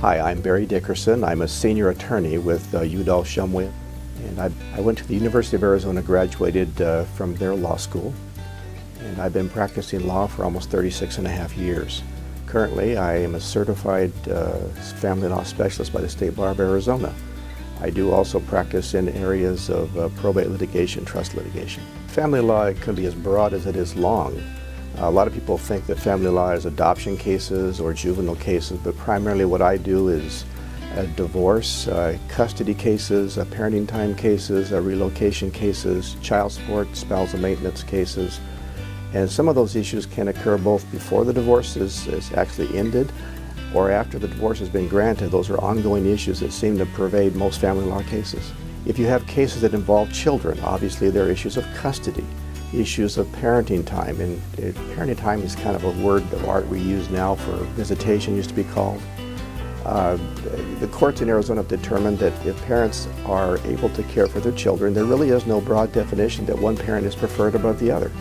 Hi, I'm Barry Dickerson. I'm a senior attorney with Udall Shumway, and I went to the University of Arizona, graduated from their law school, and I've been practicing law for almost 36 and a half years. Currently, I am a certified family law specialist by the State Bar of Arizona. I do also practice in areas of probate litigation, trust litigation. Family law can be as broad as it is long. A lot of people think that family law is adoption cases or juvenile cases, but primarily what I do is divorce, custody cases, parenting time cases, relocation cases, child support, spousal maintenance cases. And some of those issues can occur both before the divorce is actually ended or after the divorce has been granted. Those are ongoing issues that seem to pervade most family law cases. If you have cases that involve children, obviously there are issues of custody, issues of parenting time, and parenting time is kind of a word of art we use now for visitation, used to be called. The courts in Arizona have determined that if parents are able to care for their children, there really is no broad definition that one parent is preferred above the other.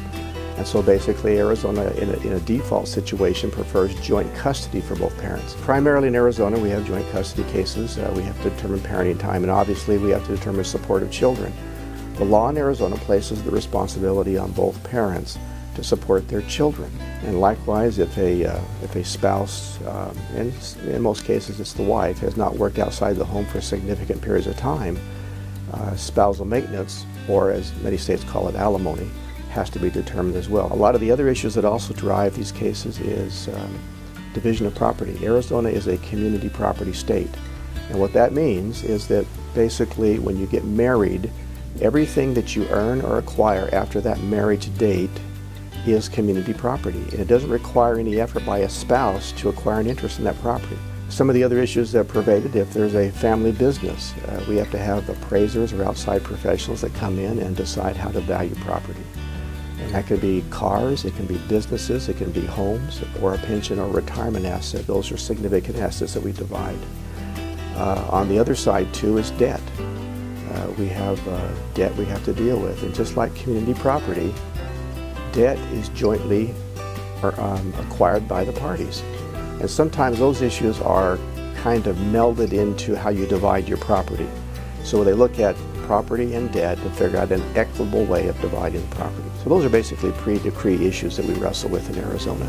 And so basically Arizona, in a default situation, prefers joint custody for both parents. Primarily in Arizona, we have joint custody cases. We have to determine parenting time, and obviously we have to determine support of children. The law in Arizona places the responsibility on both parents to support their children. And likewise, if a spouse, and in most cases it's the wife, has not worked outside the home for significant periods of time, spousal maintenance, or as many states call it, alimony, has to be determined as well. A lot of the other issues that also drive these cases is division of property. Arizona is a community property state. And what that means is that basically when you get married, everything that you earn or acquire after that marriage date is community property. And it doesn't require any effort by a spouse to acquire an interest in that property. Some of the other issues that pervade it, if there's a family business, we have to have appraisers or outside professionals that come in and decide how to value property. And that could be cars, it can be businesses, it can be homes, or a pension or retirement asset. Those are significant assets that we divide. On the other side too is debt. We have debt we have to deal with, and just like community property, debt is jointly acquired by the parties. And sometimes those issues are kind of melded into how you divide your property. So they look at property and debt to figure out an equitable way of dividing the property. So those are basically pre-decree issues that we wrestle with in Arizona.